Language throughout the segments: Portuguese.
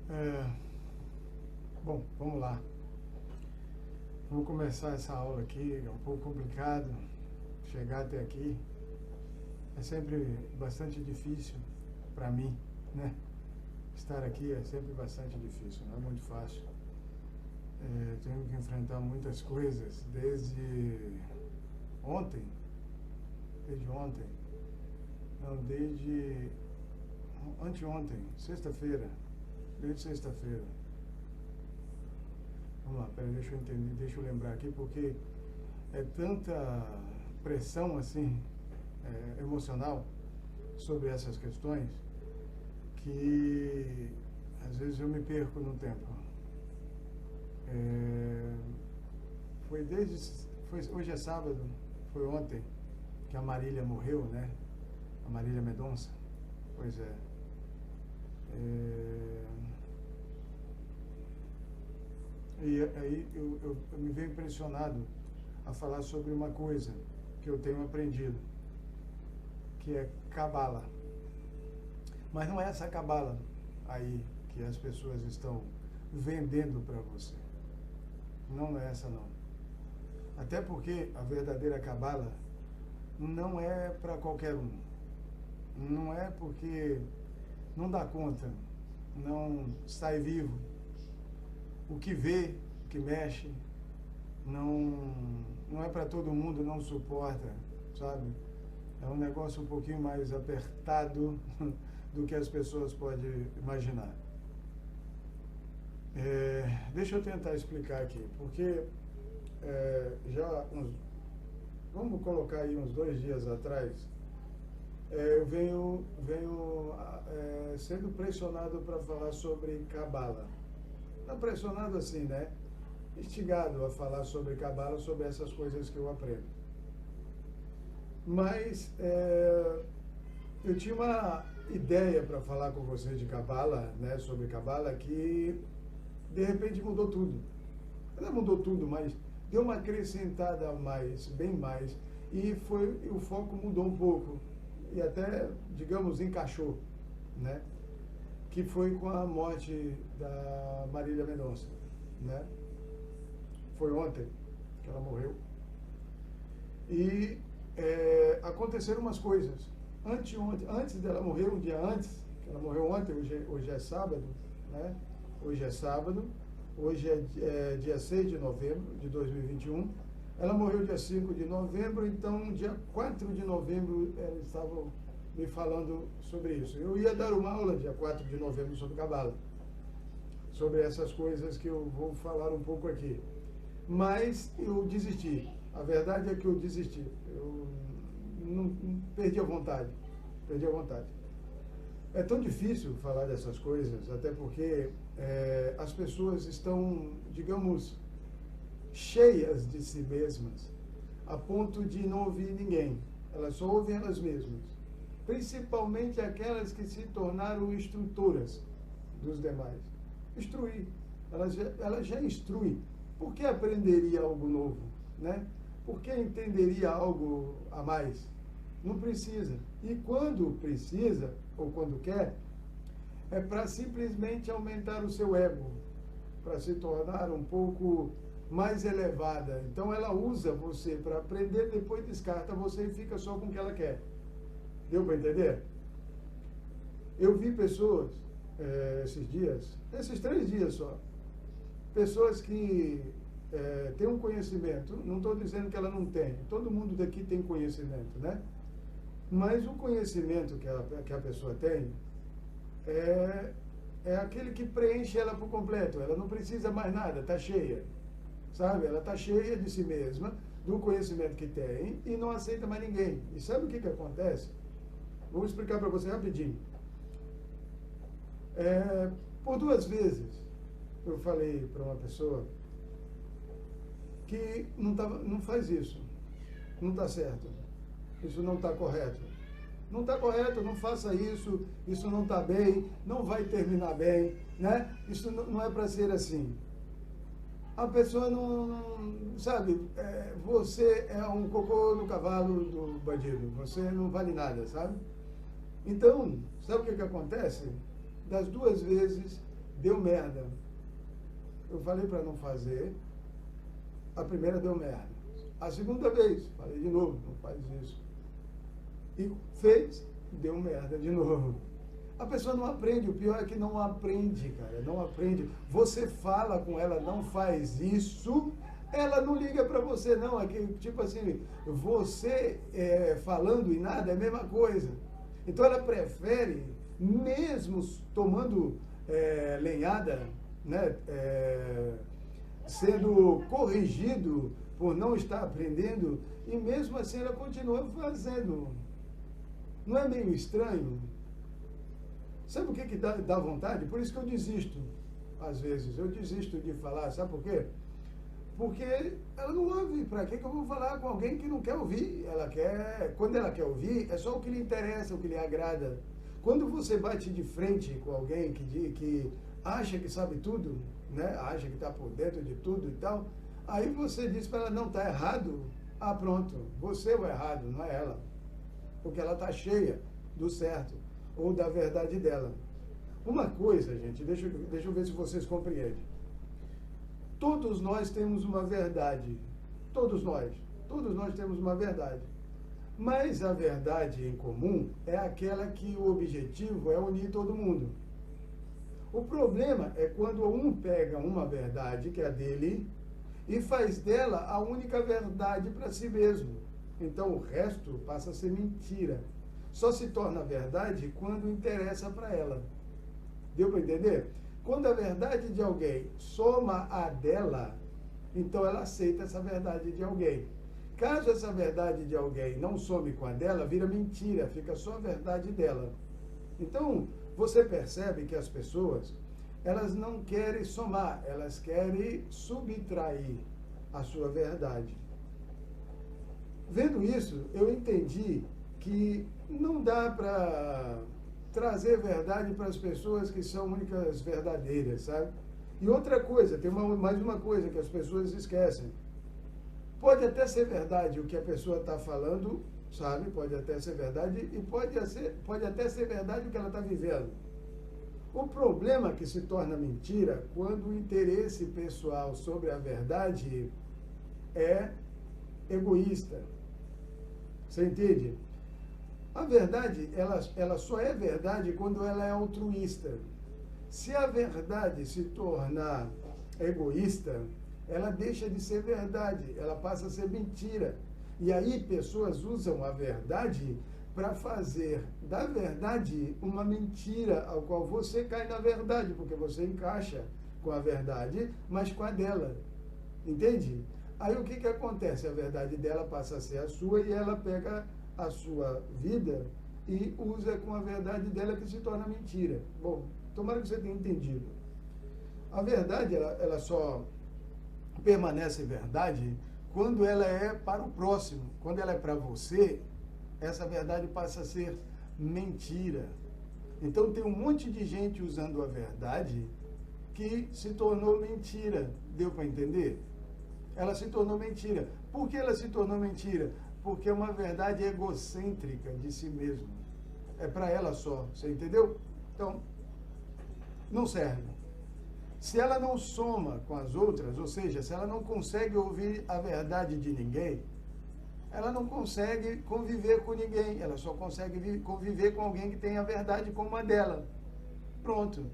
É, bom, vamos lá. Vamos começar essa aula aqui. É um pouco complicado chegar até aqui. É sempre bastante difícil para mim, né? Estar aqui é sempre bastante difícil, não é muito fácil. Tenho que enfrentar muitas coisas ontem, desde ontem, não, desde anteontem, sexta-feira, desde sexta-feira. Vamos lá, peraí, deixa eu entender, deixa eu lembrar aqui, porque é tanta pressão, assim, emocional sobre essas questões, que às vezes eu me perco no tempo. Hoje é sábado, foi ontem que a Marília morreu, né? A Marília Mendonça. Pois é. E aí eu me vejo impressionado a falar sobre uma coisa que eu tenho aprendido, que é cabala. Mas não é essa cabala aí que as pessoas estão vendendo para você. Não é essa, não. Até porque a verdadeira cabala não é para qualquer um. Não é porque não dá conta, não sai vivo. O que vê, o que mexe, não é para todo mundo, não suporta, sabe? É um negócio um pouquinho mais apertado do que as pessoas podem imaginar. Deixa eu tentar explicar aqui, porque vamos colocar aí uns 2 dias atrás, eu venho sendo pressionado para falar sobre cabala. Não pressionado assim, né? Instigado a falar sobre cabala, sobre essas coisas que eu aprendo. Mas eu tinha uma ideia para falar com vocês de cabala, né? Sobre cabala, que de repente mudou tudo. Não mudou tudo, mas deu uma acrescentada a mais, bem mais, e o foco mudou um pouco, e até, digamos, encaixou, né? Que foi com a morte da Marília Mendonça, né? Foi ontem que ela morreu. E aconteceram umas coisas. Antes dela morrer, um dia antes, que ela morreu ontem, hoje é sábado, né? Hoje é sábado, hoje é dia 6 de novembro de 2021. Ela morreu dia 5 de novembro, então dia 4 de novembro eles estavam me falando sobre isso. Eu ia dar uma aula dia 4 de novembro sobre cabala, sobre essas coisas que eu vou falar um pouco aqui. Mas eu desisti. A verdade é que eu desisti. Eu não perdi a vontade. Perdi a vontade. É tão difícil falar dessas coisas, até porque as pessoas estão, digamos, cheias de si mesmas, a ponto de não ouvir ninguém. Elas só ouvem elas mesmas. Principalmente aquelas que se tornaram instrutoras dos demais. Instruir. Ela já instrui. Por que aprenderia algo novo, né? Por que entenderia algo a mais? Não precisa. E quando precisa, ou quando quer, é para simplesmente aumentar o seu ego, para se tornar um pouco mais elevada. Então ela usa você para aprender, depois descarta você e fica só com o que ela quer. Deu para entender? Eu vi pessoas, esses 3 dias só, pessoas que têm um conhecimento, não estou dizendo que ela não tem, todo mundo daqui tem conhecimento, né? Mas o conhecimento que a pessoa tem é aquele que preenche ela por completo, ela não precisa mais nada, está cheia, sabe? Ela está cheia de si mesma, do conhecimento que tem, e não aceita mais ninguém. E sabe o que acontece? Vou explicar para você rapidinho. Por 2 vezes eu falei para uma pessoa que não faz isso, não está certo, isso não está correto. Não está correto, não faça isso, isso não está bem, não vai terminar bem, né? Isso não é para ser assim. A pessoa não sabe, você é um cocô no cavalo do bandido, você não vale nada, sabe? Então, sabe o que acontece? Das 2 vezes, deu merda. Eu falei para não fazer, a primeira deu merda. A segunda vez, falei de novo, não faz isso. E fez, deu merda de novo. A pessoa não aprende, o pior é que não aprende, cara, não aprende. Você fala com ela, não faz isso, ela não liga para você, não. É que, tipo assim, você falando e nada é a mesma coisa. Então ela prefere, mesmo tomando lenhada, né, sendo corrigido por não estar aprendendo, e mesmo assim ela continua fazendo. Não é meio estranho? Sabe o que dá vontade? Por isso que eu desisto, às vezes. Eu desisto de falar, sabe por quê? Porque ela não ouve. Para que eu vou falar com alguém que não quer ouvir? Quando ela quer ouvir, é só o que lhe interessa, o que lhe agrada. Quando você bate de frente com alguém que acha que sabe tudo, né? Acha que está por dentro de tudo e tal, aí você diz para ela, não, está errado. Ah, pronto, você é o errado, não é ela. Porque ela está cheia do certo, ou da verdade dela. Uma coisa, gente, deixa eu ver se vocês compreendem. Todos nós temos uma verdade. Todos nós temos uma verdade. Mas a verdade em comum é aquela que o objetivo é unir todo mundo. O problema é quando um pega uma verdade, que é a dele, e faz dela a única verdade para si mesmo. Então o resto passa a ser mentira. Só se torna verdade quando interessa para ela. Deu para entender? Quando a verdade de alguém soma a dela, então ela aceita essa verdade de alguém. Caso essa verdade de alguém não some com a dela, vira mentira, fica só a verdade dela. Então, você percebe que as pessoas, elas não querem somar, elas querem subtrair a sua verdade. Vendo isso, eu entendi que não dá para trazer verdade para as pessoas que são únicas verdadeiras, sabe? E outra coisa, tem mais uma coisa que as pessoas esquecem. Pode até ser verdade o que a pessoa está falando, sabe? Pode até ser verdade e pode até ser verdade o que ela está vivendo. O problema que se torna mentira quando o interesse pessoal sobre a verdade é egoísta. Você entende? A verdade, ela só é verdade quando ela é altruísta. Se a verdade se tornar egoísta, ela deixa de ser verdade, ela passa a ser mentira. E aí pessoas usam a verdade para fazer da verdade uma mentira, ao qual você cai na verdade, porque você encaixa com a verdade, mas com a dela. Entende? Aí o que acontece? A verdade dela passa a ser a sua e ela pega a sua vida e usa com a verdade dela, que se torna mentira. Bom, tomara que você tenha entendido. A verdade, ela só permanece verdade quando ela é para o próximo. Quando ela é para você, essa verdade passa a ser mentira. Então tem um monte de gente usando a verdade que se tornou mentira. Deu para entender? Ela se tornou mentira. Por que ela se tornou mentira? Porque é uma verdade egocêntrica de si mesma. É para ela só. Você entendeu? Então, não serve. Se ela não soma com as outras, ou seja, se ela não consegue ouvir a verdade de ninguém, ela não consegue conviver com ninguém. Ela só consegue conviver com alguém que tem a verdade como a dela. Pronto.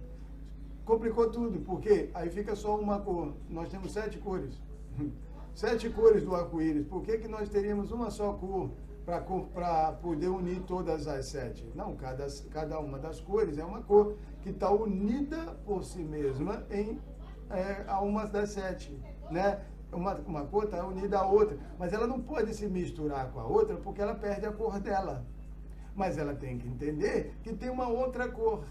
Complicou tudo, porque aí fica só uma cor. Nós temos 7 cores. 7 cores do arco-íris. Por que nós teríamos uma só cor para poder unir todas as 7? Não, cada uma das cores é uma cor que está unida por si mesma a uma das 7, né? Uma cor está unida à outra, mas ela não pode se misturar com a outra porque ela perde a cor dela. Mas ela tem que entender que tem uma outra cor.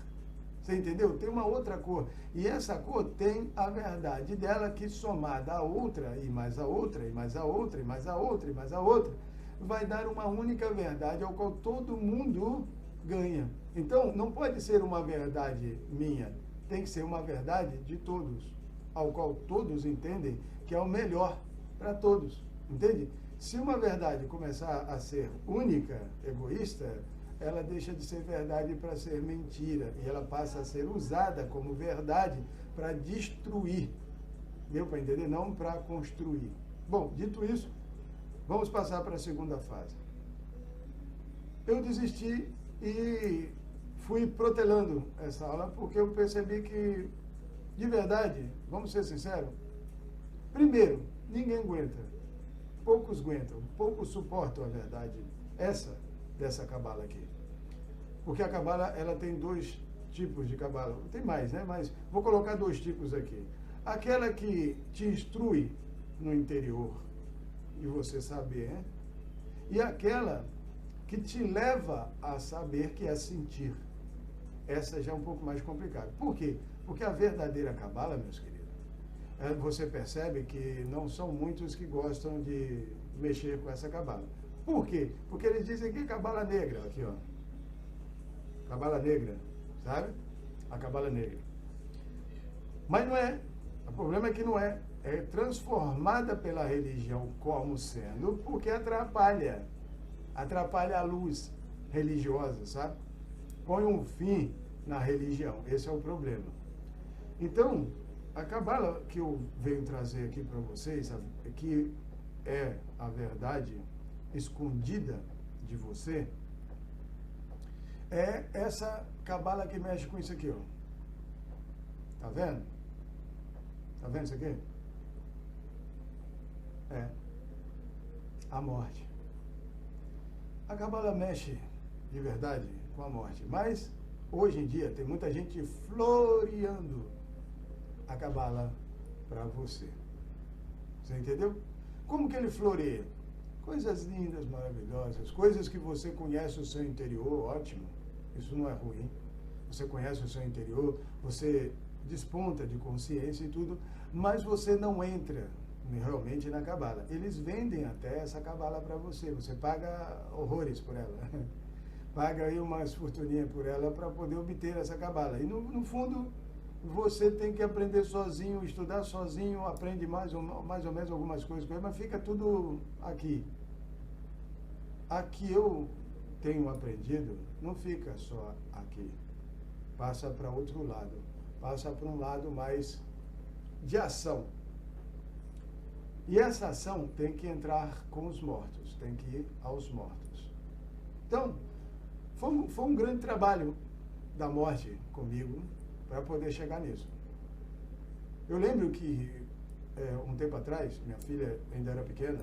Você entendeu? Tem uma outra cor. E essa cor tem a verdade dela, que somada a outra, e mais a outra, e mais a outra, e mais a outra, e mais a outra, vai dar uma única verdade ao qual todo mundo ganha. Então, não pode ser uma verdade minha, tem que ser uma verdade de todos, ao qual todos entendem que é o melhor para todos. Entende? Se uma verdade começar a ser única, egoísta, ela deixa de ser verdade para ser mentira. E ela passa a ser usada como verdade para destruir. Deu para entender? Não para construir. Bom, dito isso, vamos passar para a segunda fase. Eu desisti e fui protelando essa aula porque eu percebi que, de verdade, vamos ser sinceros, primeiro, ninguém aguenta. Poucos aguentam, poucos suportam a verdade dessa cabala aqui. Porque a cabala, ela tem dois tipos de cabala. Tem mais, né? Mas vou colocar dois tipos aqui. Aquela que te instrui no interior e você saber, né? E aquela que te leva a saber, que é sentir. Essa já é um pouco mais complicada. Por quê? Porque a verdadeira cabala, meus queridos, você percebe que não são muitos que gostam de mexer com essa cabala. Por quê? Porque eles dizem que é cabala negra, aqui ó. Cabala negra, sabe? A cabala negra. Mas não é. O problema é que não é. É transformada pela religião como sendo, porque atrapalha. Atrapalha a luz religiosa, sabe? Põe um fim na religião. Esse é o problema. Então, a cabala que eu venho trazer aqui para vocês, que é a verdade escondida de você, é essa cabala que mexe com isso aqui, ó. Tá vendo? Tá vendo isso aqui? É a morte. A cabala mexe de verdade com a morte, mas hoje em dia tem muita gente floreando a cabala para você. Você entendeu? Como que ele floreia? Coisas lindas, maravilhosas, coisas que você conhece o seu interior, ótimo. Isso não é ruim. Você conhece o seu interior, você desponta de consciência e tudo, mas você não entra realmente na cabala. Eles vendem até essa cabala para você. Você paga horrores por ela. Paga aí umas fortuninhas por ela para poder obter essa cabala. E no fundo, você tem que aprender sozinho, estudar sozinho, aprende mais ou menos algumas coisas, mas fica tudo aqui. Aqui eu tenho aprendido, não fica só aqui. Passa para outro lado. Passa para um lado mais de ação. E essa ação tem que entrar com os mortos, tem que ir aos mortos. Então, foi um grande trabalho da morte comigo para poder chegar nisso. Eu lembro que, um tempo atrás, minha filha ainda era pequena,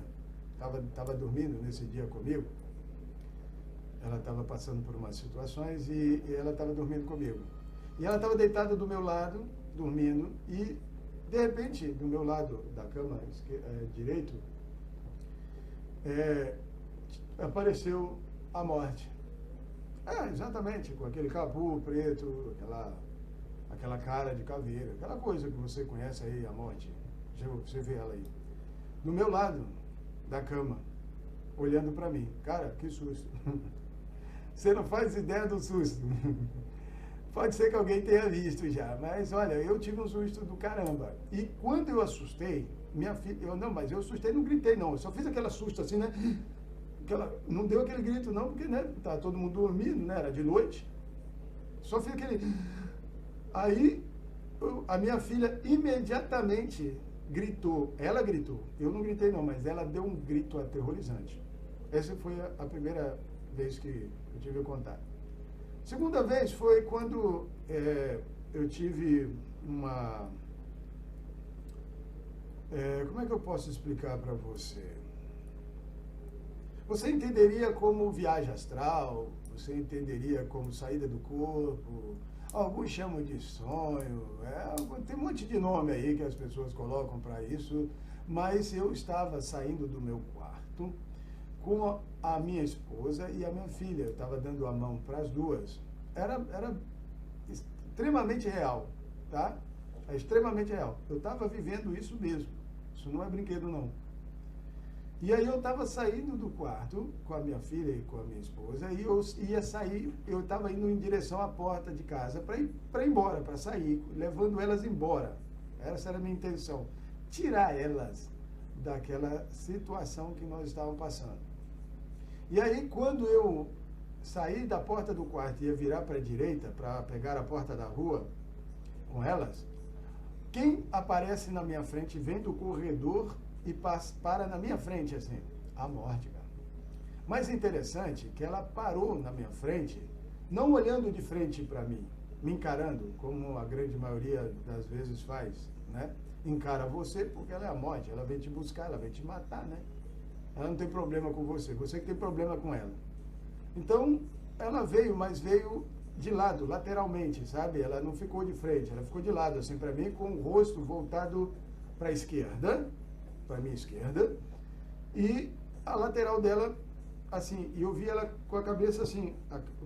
estava dormindo nesse dia comigo. Ela estava passando por umas situações e ela estava dormindo comigo. E ela estava deitada do meu lado, dormindo, e de repente, do meu lado da cama direito, apareceu a morte. Exatamente, com aquele capuz preto, aquela cara de caveira, aquela coisa que você conhece aí, a morte. Você vê ela aí. Do meu lado da cama, olhando para mim. Cara, que susto. Você não faz ideia do susto. Pode ser que alguém tenha visto já, mas olha, eu tive um susto do caramba. E quando eu assustei, minha filha, mas eu assustei, não gritei não, eu só fiz aquela susto assim, né? Não deu aquele grito não, porque, né, tá todo mundo dormindo, né, era de noite. Só fiz aquele... Aí, a minha filha imediatamente gritou, ela gritou, eu não gritei não, mas ela deu um grito aterrorizante. Essa foi a primeira vez que eu tive contato. Segunda vez foi quando eu tive uma... como é que eu posso explicar para você? Você entenderia como viagem astral, você entenderia como saída do corpo, alguns chamam de sonho, tem um monte de nome aí que as pessoas colocam para isso, mas eu estava saindo do meu quarto com a minha esposa e a minha filha. Eu estava dando a mão para as duas. Era extremamente real, tá? É extremamente real. Eu estava vivendo isso mesmo. Isso não é brinquedo, não. E aí eu estava saindo do quarto com a minha filha e com a minha esposa e eu ia sair, eu estava indo em direção à porta de casa para ir embora, para sair, levando elas embora. Essa era a minha intenção. Tirar elas daquela situação que nós estávamos passando. E aí, quando eu saí da porta do quarto e ia virar para a direita para pegar a porta da rua com elas, quem aparece na minha frente, vem do corredor e para na minha frente, assim? A morte, cara. Mas interessante que ela parou na minha frente, não olhando de frente para mim, me encarando, como a grande maioria das vezes faz, né? Encara você porque ela é a morte, ela vem te buscar, ela vem te matar, né? Ela não tem problema com você, você que tem problema com ela. Então, ela veio, mas veio de lado, lateralmente, sabe? Ela não ficou de frente, ela ficou de lado, assim, para mim, com o rosto voltado para a esquerda, para a minha esquerda, e a lateral dela, assim, e eu vi ela com a cabeça, assim,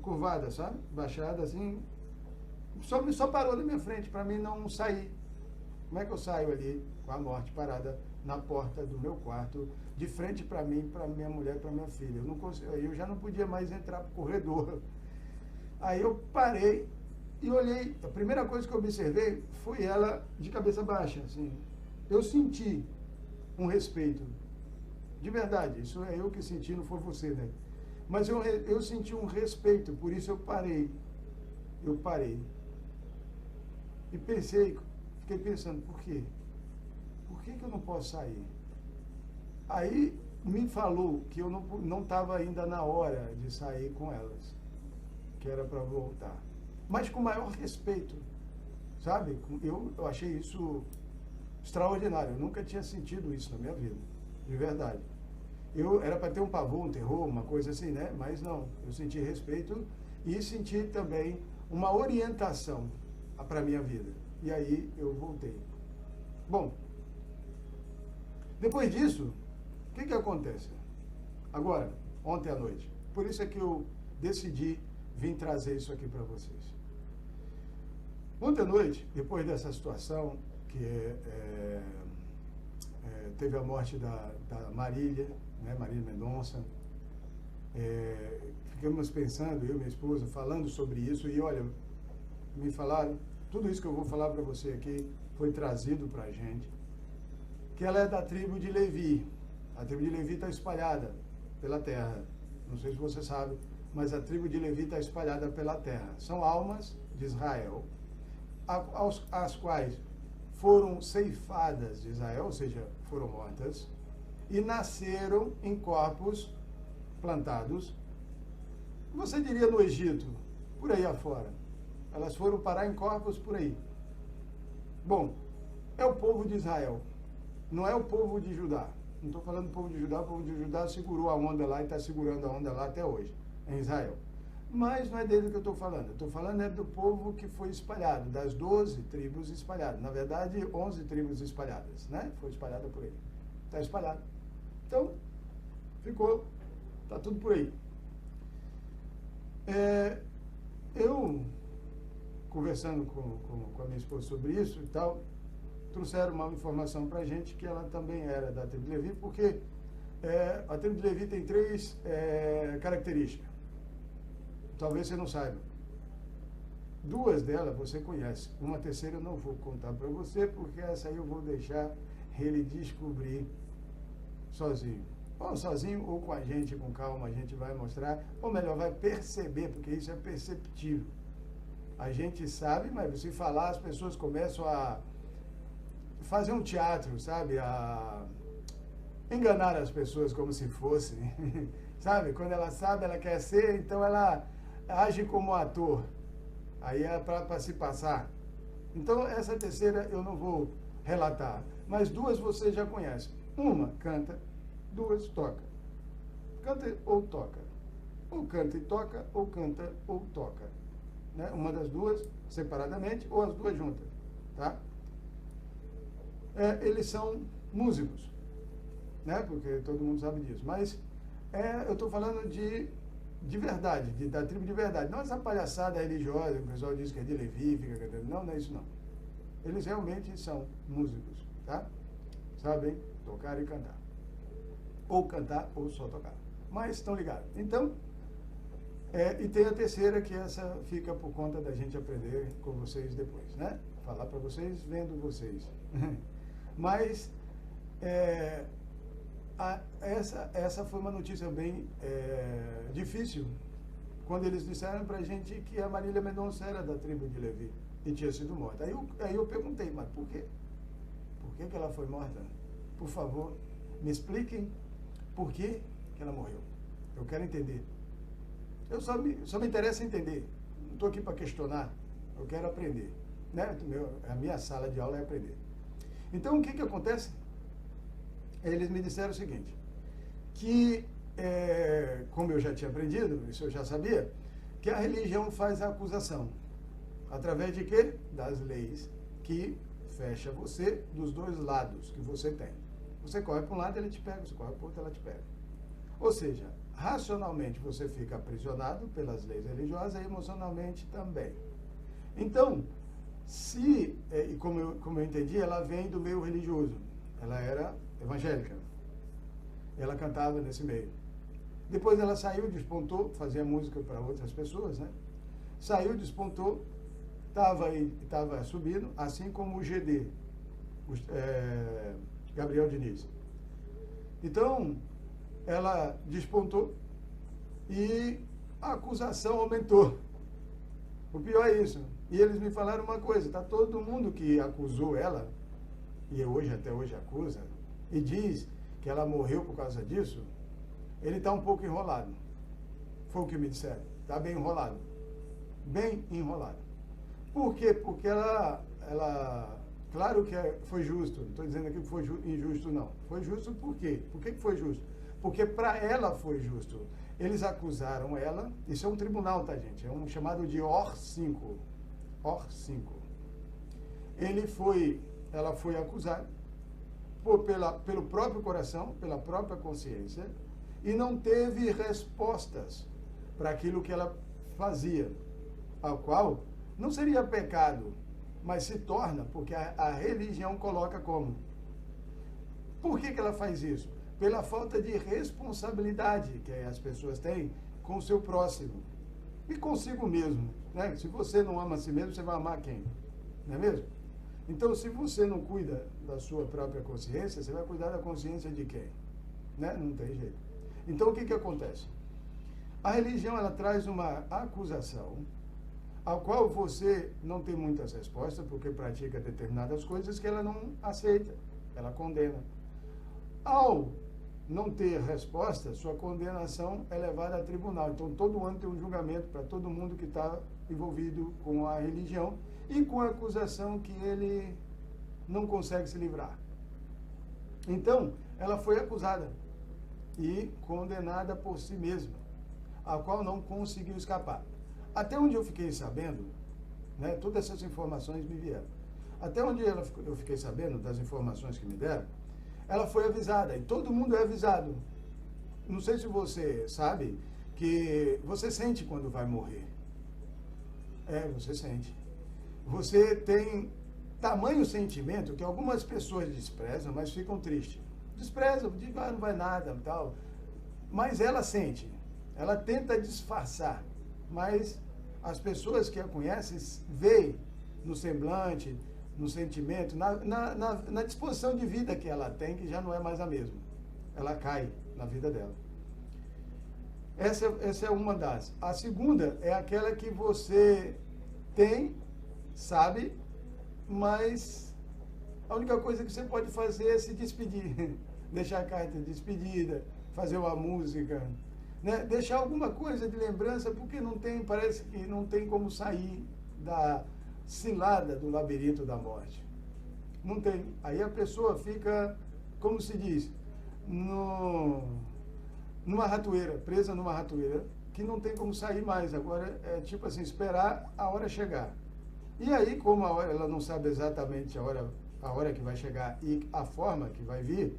curvada, sabe? Baixada, assim, só parou na minha frente, para mim não sair. Como é que eu saio ali com a morte parada na porta do meu quarto, de frente para mim, para minha mulher, para minha filha? Eu não consigo, eu já não podia mais entrar para o corredor. Aí eu parei e olhei. A primeira coisa que eu observei foi ela de cabeça baixa, assim. Eu senti um respeito. De verdade, isso é eu que senti, não foi você, né? Mas eu senti um respeito, por isso eu parei. Eu parei. E pensei, fiquei pensando, por quê? Por que eu não posso sair? Aí me falou que eu não estava ainda na hora de sair com elas, que era para voltar. Mas com maior respeito, sabe? Eu achei isso extraordinário. Eu nunca tinha sentido isso na minha vida, de verdade. Era para ter um pavor, um terror, uma coisa assim, né? Mas não, eu senti respeito e senti também uma orientação para a minha vida. E aí eu voltei. Bom, depois disso, o que acontece? Agora, ontem à noite. Por isso é que eu decidi vir trazer isso aqui para vocês. Ontem à noite, depois dessa situação, que teve a morte da Marília, né, Marília Mendonça, ficamos pensando, eu e minha esposa, falando sobre isso, e olha, me falaram, tudo isso que eu vou falar para você aqui foi trazido para a gente, que ela é da tribo de Levi. A tribo de Levi está espalhada pela terra. Não sei se você sabe, mas a tribo de Levi está espalhada pela terra. São almas de Israel, as quais foram ceifadas de Israel, ou seja, foram mortas, e nasceram em corpos plantados, você diria no Egito, por aí afora. Elas foram parar em corpos por aí. Bom, é o povo de Israel, não é o povo de Judá. Não estou falando do povo de Judá, o povo de Judá segurou a onda lá e está segurando a onda lá até hoje, em Israel. Mas não é dele que eu estou falando. Eu estou falando do povo que foi espalhado, das 12 tribos espalhadas. Na verdade, 11 tribos espalhadas, né? Foi espalhada por aí. Está espalhado. Então, ficou, está tudo por aí. Eu, conversando com a minha esposa sobre isso e tal, trouxeram uma informação para a gente que ela também era da tribo de Levi, porque a tribo de Levi tem 3 características. Talvez você não saiba. 2 delas você conhece. Uma terceira eu não vou contar para você, porque essa aí eu vou deixar ele descobrir sozinho. Ou sozinho ou com a gente, com calma, a gente vai mostrar, ou melhor, vai perceber, porque isso é perceptível. A gente sabe, mas se falar, as pessoas começam a fazer um teatro, sabe? A enganar as pessoas como se fosse, sabe? Quando ela sabe, ela quer ser, então ela age como ator. Aí é para se passar. Então, essa terceira eu não vou relatar. Mas 2 você já conhece. Uma canta, 2 toca. Canta ou toca. Ou canta e toca, ou canta ou toca. Né? Uma das 2 separadamente, ou as 2 juntas. Tá? Eles são músicos, né? Porque todo mundo sabe disso. Mas eu estou falando de verdade, da tribo de verdade. Não essa palhaçada religiosa, o pessoal diz que é de Levi, fica cantando. Não, não é isso não. Eles realmente são músicos, tá? Sabem tocar e cantar. Ou cantar ou só tocar. Mas estão ligados. Então, e tem a terceira, que essa fica por conta da gente aprender com vocês depois, né? Falar para vocês, vendo vocês. Mas essa foi uma notícia bem difícil quando eles disseram para a gente que a Marília Mendonça era da tribo de Levi e tinha sido morta. Aí eu perguntei, mas por quê? Por que ela foi morta? Por favor, me expliquem por que ela morreu. Eu quero entender. Só me interessa entender. Não estou aqui para questionar. Eu quero aprender. Né? A minha sala de aula é aprender. Então, o que acontece? Eles me disseram o seguinte, que, como eu já tinha aprendido, isso eu já sabia, que a religião faz a acusação. Através de quê? Das leis que fecha você dos dois lados que você tem. Você corre para um lado, ele te pega, você corre para o outro, ela te pega. Ou seja, racionalmente você fica aprisionado pelas leis religiosas e emocionalmente também. Então, e como eu entendi, ela vem do meio religioso. Ela era evangélica. Ela cantava nesse meio. Depois ela saiu, despontou, fazia música para outras pessoas, né? Saiu, despontou, estava subindo, assim como o GD, Gabriel Diniz. Então, ela despontou e a acusação aumentou. O pior é isso. E eles me falaram uma coisa, tá todo mundo que acusou ela, e até hoje acusa, e diz que ela morreu por causa disso, ele está um pouco enrolado. Foi o que me disseram. Está bem enrolado. Bem enrolado. Por quê? Porque ela claro que foi justo, não estou dizendo aqui que foi injusto, não. Foi justo por quê? Por que foi justo? Porque para ela foi justo. Eles acusaram ela, isso é um tribunal, tá, gente? É um chamado de OR 5. OR 5. Ela foi acusada pelo próprio coração, pela própria consciência, e não teve respostas para aquilo que ela fazia, ao qual não seria pecado, mas se torna, porque a religião coloca como. Por que ela faz isso? Pela falta de responsabilidade que as pessoas têm com o seu próximo e consigo mesmo. Né? Se você não ama a si mesmo, você vai amar quem? Não é mesmo? Então, se você não cuida da sua própria consciência, você vai cuidar da consciência de quem? Né? Não tem jeito. Então, o que acontece? A religião, ela traz uma acusação ao qual você não tem muitas respostas, porque pratica determinadas coisas que ela não aceita, ela condena. Ao não ter resposta, sua condenação é levada a tribunal. Então, todo ano tem um julgamento para todo mundo que está envolvido com a religião e com a acusação que ele não consegue se livrar. Então, ela foi acusada e condenada por si mesma, a qual não conseguiu escapar. Até onde eu fiquei sabendo, né, todas essas informações me vieram. Até onde eu fiquei sabendo das informações que me deram, ela foi avisada, e todo mundo é avisado. Não sei se você sabe que você sente quando vai morrer. Você sente. Você tem tamanho sentimento que algumas pessoas desprezam, mas ficam tristes. Desprezam, dizem, não vai nada, tal. Mas ela sente. Ela tenta disfarçar, mas as pessoas que a conhecem veem no semblante, no sentimento, na disposição de vida que ela tem, que já não é mais a mesma. Ela cai na vida dela. Essa é uma das. A segunda é aquela que você tem, sabe, mas a única coisa que você pode fazer é se despedir. Deixar a carta de despedida, fazer uma música, né? Deixar alguma coisa de lembrança, porque parece que não tem como sair da cilada do labirinto da morte. Não tem. Aí a pessoa fica, como se diz, numa ratoeira, presa numa ratoeira, que não tem como sair mais. Agora é tipo assim, esperar a hora chegar. E aí, como ela não sabe exatamente a hora que vai chegar e a forma que vai vir,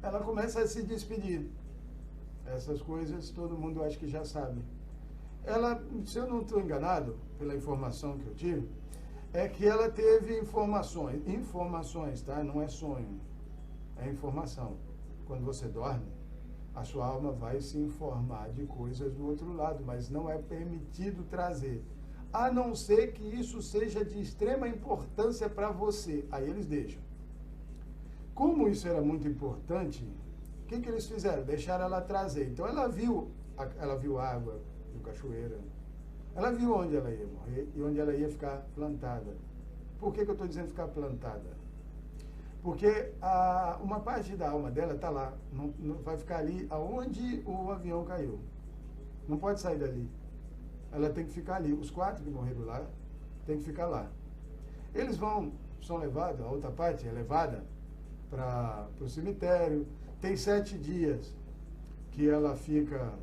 ela começa a se despedir. Essas coisas todo mundo acho que já sabe. Ela, se eu não estou enganado, pela informação que eu tive, é que ela teve informações, tá? Não é sonho, é informação. Quando você dorme, a sua alma vai se informar de coisas do outro lado, mas não é permitido trazer, a não ser que isso seja de extrema importância para você. Aí eles deixam. Como isso era muito importante, o que eles fizeram? Deixaram ela trazer. Então ela viu água, Rio Cachoeira. Ela viu onde ela ia morrer e onde ela ia ficar plantada. Por que eu estou dizendo ficar plantada? Porque uma parte da alma dela está lá, não vai ficar ali aonde o avião caiu. Não pode sair dali. Ela tem que ficar ali. Os 4 que morreram lá, tem que ficar lá. Eles são levados, a outra parte é levada para o cemitério. Tem 7 dias que ela fica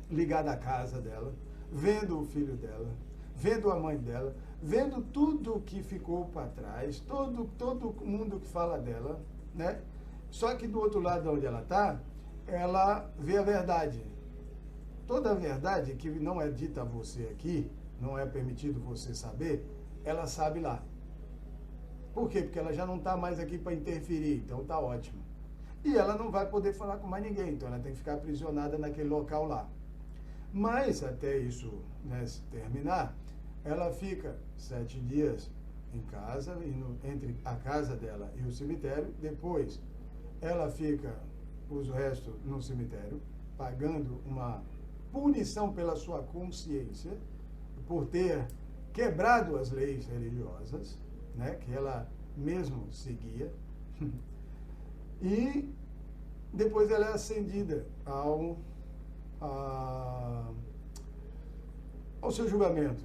ligada à casa dela, vendo o filho dela, vendo a mãe dela, vendo tudo que ficou para trás, todo mundo que fala dela, né? Só que do outro lado onde ela está, ela vê a verdade. Toda a verdade que não é dita a você aqui, não é permitido você saber, ela sabe lá. Por quê? Porque ela já não está mais aqui para interferir, então está ótimo. E ela não vai poder falar com mais ninguém, então ela tem que ficar aprisionada naquele local lá. Mas, até isso, né, se terminar, ela fica 7 dias em casa, entre a casa dela e o cemitério. Depois, ela fica os restos no cemitério, pagando uma punição pela sua consciência, por ter quebrado as leis religiosas, né, que ela mesmo seguia. E depois ela é ascendida ao seu julgamento.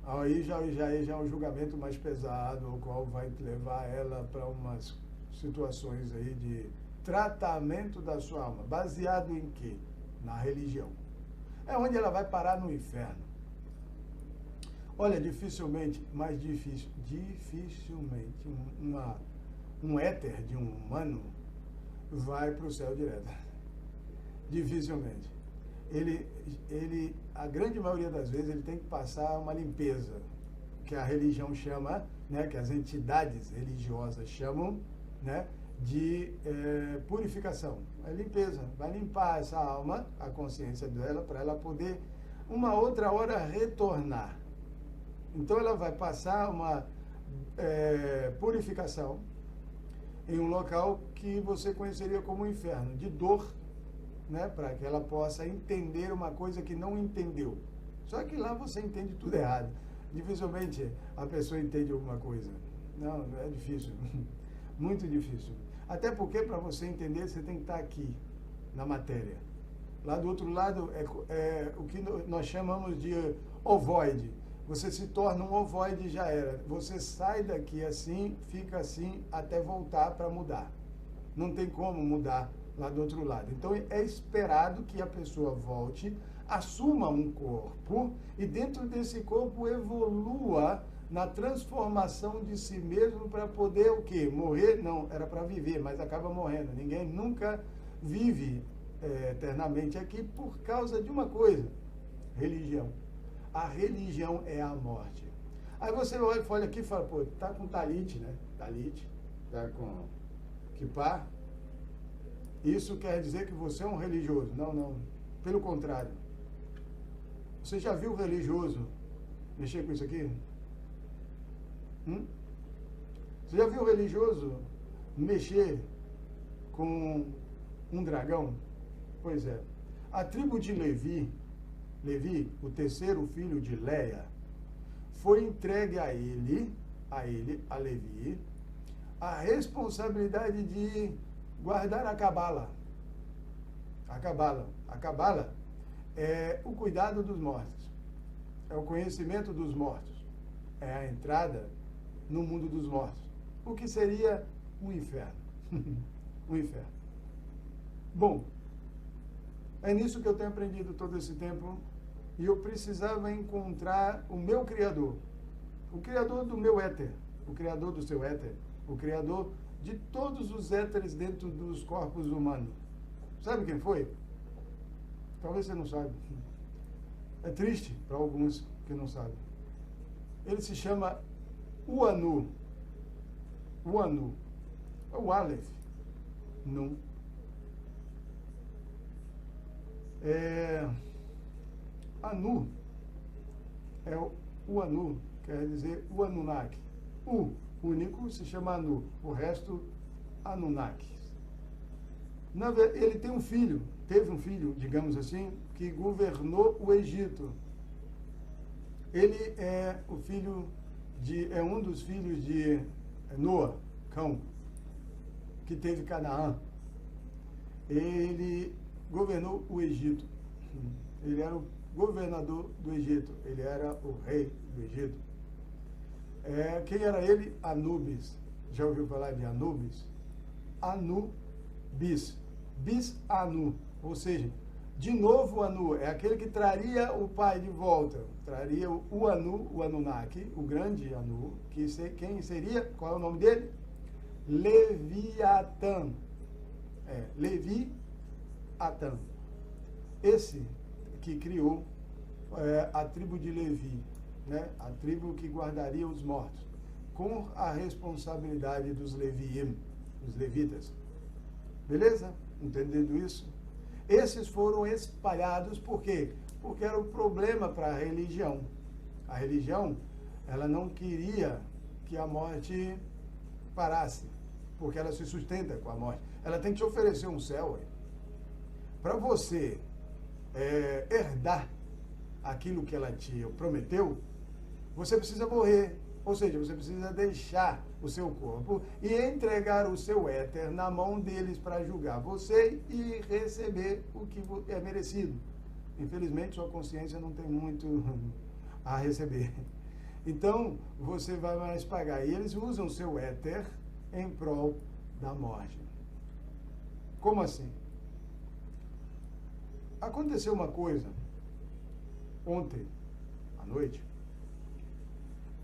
Aí já é um julgamento mais pesado, o qual vai levar ela para umas situações aí de tratamento da sua alma. Baseado em quê? Na religião. É onde ela vai parar no inferno. Olha, dificilmente um éter de um humano vai para o céu direto. Dificilmente. A grande maioria das vezes, ele tem que passar uma limpeza, que a religião chama, né, que as entidades religiosas chamam, né, de purificação. É limpeza, vai limpar essa alma, a consciência dela, para ela poder, uma outra hora, retornar. Então, ela vai passar uma purificação em um local que você conheceria como inferno, de dor, né, para que ela possa entender uma coisa que não entendeu. Só que lá você entende tudo errado. Dificilmente a pessoa entende alguma coisa. Não, é difícil. Muito difícil. Até porque para você entender, você tem que estar aqui, na matéria. Lá do outro lado é o que nós chamamos de ovoide. Você se torna um ovoide e já era. Você sai daqui assim, fica assim, até voltar para mudar. Não tem como mudar lá do outro lado. Então, é esperado que a pessoa volte, assuma um corpo e dentro desse corpo evolua na transformação de si mesmo para poder o quê? Morrer? Não, era para viver, mas acaba morrendo. Ninguém nunca vive eternamente aqui por causa de uma coisa: religião. A religião é a morte. Aí você olha aqui e fala, pô, tá com talite, né? Talite, tá com kippah. Isso quer dizer que você é um religioso. Não, não. Pelo contrário. Você já viu o religioso mexer com isso aqui? Você já viu o religioso mexer com um dragão? Pois é. A tribo de Levi, o terceiro filho de Leia, foi entregue a Levi, a responsabilidade de guardar a Cabala. A Cabala é o cuidado dos mortos, é o conhecimento dos mortos, é a entrada no mundo dos mortos, o que seria um inferno. Um inferno. Bom, é nisso que eu tenho aprendido todo esse tempo, e eu precisava encontrar o meu Criador, o Criador do meu éter, o Criador do seu éter, o Criador de todos os éteres dentro dos corpos humanos. Sabe quem foi? Talvez você não saiba. É triste para alguns que não sabem. Ele se chama Uanu. Uanu. É o Aleph. Nun. Anu. É o Anu, quer dizer o Anunnaki. O único se chama Anu, o resto Anunnaki. Ele tem um filho, teve um filho, digamos assim, que governou o Egito. Ele é um dos filhos de Noa, Cão, que teve Canaã. Ele governou o Egito. Ele era o governador do Egito. Ele era o rei do Egito. Quem era ele? Anubis. Já ouviu falar de Anubis? Anubis. Bis-Anu. Ou seja, de novo Anu. É aquele que traria o pai de volta. Traria o Anu, o Anunnaki, o grande Anu. Quem seria? Qual é o nome dele? Leviatã. Leviatã. Esse que criou a tribo de Levi, né? A tribo que guardaria os mortos, com a responsabilidade dos Leviim, os levitas. Beleza? Entendendo isso? Esses foram espalhados, por quê? Porque era um problema para a religião. A religião, ela não queria que a morte parasse, porque ela se sustenta com a morte. Ela tem que te oferecer um céu. Para você herdar aquilo que ela te prometeu, você precisa morrer. Ou seja, você precisa deixar o seu corpo e entregar o seu éter na mão deles para julgar você e receber o que é merecido. Infelizmente, sua consciência não tem muito a receber. Então, você vai mais pagar. E eles usam o seu éter em prol da morte. Como assim? Aconteceu uma coisa ontem à noite.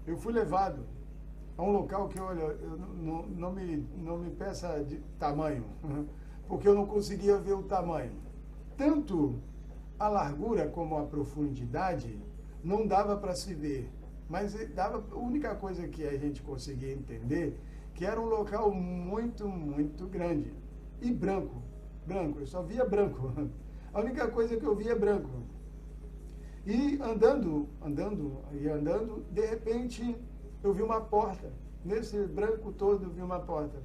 Eu fui levado a um local que, olha, não me peça de tamanho, porque eu não conseguia ver o tamanho. Tanto a largura como a profundidade não dava para se ver, mas a única coisa que a gente conseguia entender que era um local muito, muito grande e branco, eu só via branco. A única coisa que eu via é branco. E andando, de repente eu vi uma porta. Nesse branco todo eu vi uma porta.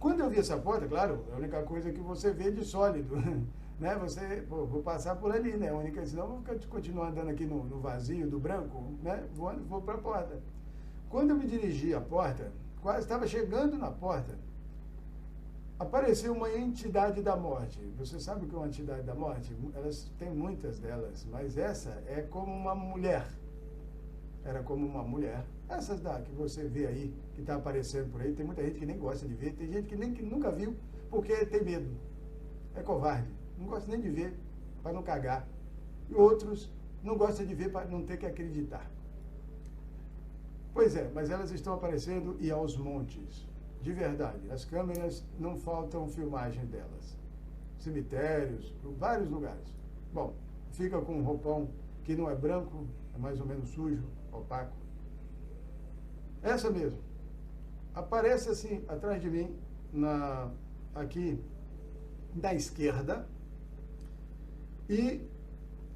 Quando eu vi essa porta, claro, é a única coisa que você vê de sólido, né? Vou passar por ali, né? Senão eu vou continuar andando aqui no vazio do branco, né? Vou para a porta. Quando eu me dirigi à porta, quase estava chegando na porta, apareceu uma entidade da morte. Você sabe o que é uma entidade da morte? Elas têm muitas delas, mas essa é como uma mulher. Era como uma mulher. Essas que você vê aí, que está aparecendo por aí, tem muita gente que nem gosta de ver, tem gente que nunca viu, porque tem medo. É covarde. Não gosta nem de ver, para não cagar. E outros não gostam de ver para não ter que acreditar. Pois é, mas elas estão aparecendo e aos montes. De verdade, as câmeras não faltam filmagem delas. Cemitérios, vários lugares. Bom, fica com um roupão que não é branco, é mais ou menos sujo, opaco. Essa mesmo. Aparece assim, atrás de mim, aqui da esquerda, e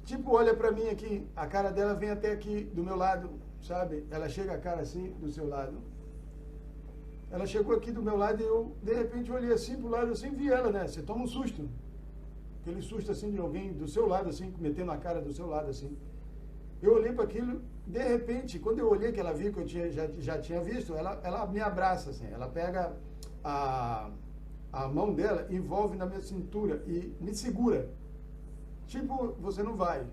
tipo olha para mim aqui, a cara dela vem até aqui do meu lado, sabe? Ela chega a cara assim, do seu lado. Ela chegou aqui do meu lado e eu, de repente, olhei assim pro lado, assim, vi ela, né? Você toma um susto. Aquele susto, assim, de alguém do seu lado, assim, metendo a cara do seu lado, assim. Eu olhei para aquilo, de repente, quando eu olhei que ela viu que eu já tinha visto, ela me abraça, assim. Ela pega a mão dela, envolve na minha cintura e me segura. Tipo, você não vai.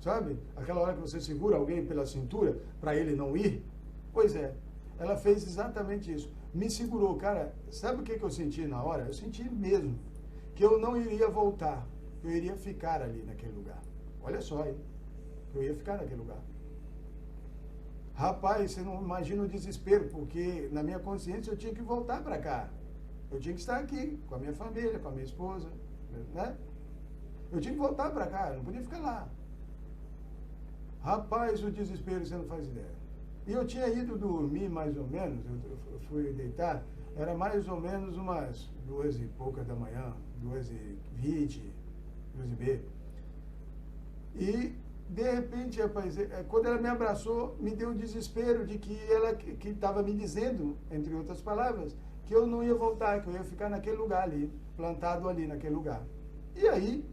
Sabe? Aquela hora que você segura alguém pela cintura, para ele não ir. Pois é. Ela fez exatamente isso. Me segurou, cara. Sabe o que eu senti na hora? Eu senti mesmo que eu não iria voltar. Eu iria ficar ali naquele lugar. Olha só, hein? Eu ia ficar naquele lugar. Rapaz, você não imagina o desespero, porque na minha consciência eu tinha que voltar para cá. Eu tinha que estar aqui, com a minha família, com a minha esposa, né? Eu tinha que voltar para cá, eu não podia ficar lá. Rapaz, o desespero, você não faz ideia. E eu tinha ido dormir mais ou menos, eu fui deitar, era mais ou menos umas 2 e poucas da manhã, 2h20, 2h30. E, de repente, rapaz, quando ela me abraçou, me deu um desespero de que ela que estava me dizendo, entre outras palavras, que eu não ia voltar, que eu ia ficar naquele lugar ali, plantado ali naquele lugar. E aí,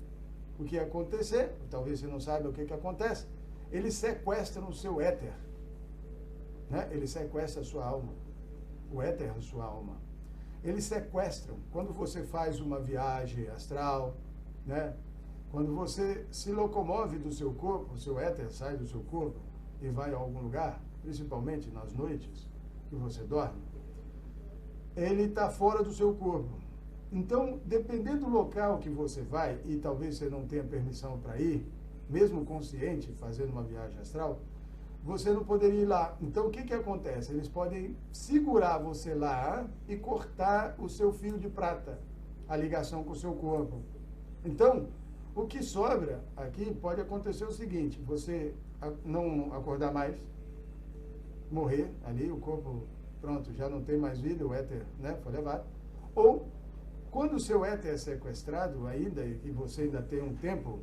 o que ia acontecer, talvez você não saiba o que acontece, eles sequestram o seu éter, né? Ele sequestra a sua alma, o éter da sua alma. Eles sequestram. Quando você faz uma viagem astral, né? Quando você se locomove do seu corpo, o seu éter sai do seu corpo e vai a algum lugar, principalmente nas noites que você dorme, ele está fora do seu corpo. Então, dependendo do local que você vai, e talvez você não tenha permissão para ir, mesmo consciente, fazendo uma viagem astral, você não poderia ir lá. Então, o que acontece? Eles podem segurar você lá e cortar o seu fio de prata, a ligação com o seu corpo. Então, o que sobra aqui pode acontecer o seguinte, você não acordar mais, morrer ali, o corpo, pronto, já não tem mais vida, o éter, né, foi levado. Ou, quando o seu éter é sequestrado ainda, e você ainda tem um tempo,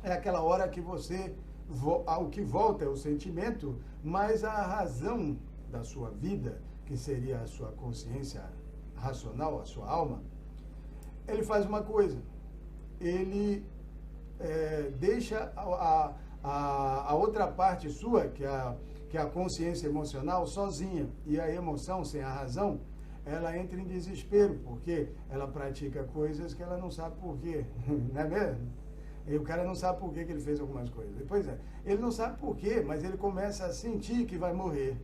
é aquela hora que você, o que volta é o sentimento, mas a razão da sua vida, que seria a sua consciência racional, a sua alma, ele faz uma coisa, ele deixa a outra parte sua, que é a consciência emocional, sozinha, e a emoção, sem a razão, ela entra em desespero, porque ela pratica coisas que ela não sabe por quê, não é mesmo? E o cara não sabe por que ele fez algumas coisas. Pois é, ele não sabe por quê, mas ele começa a sentir que vai morrer.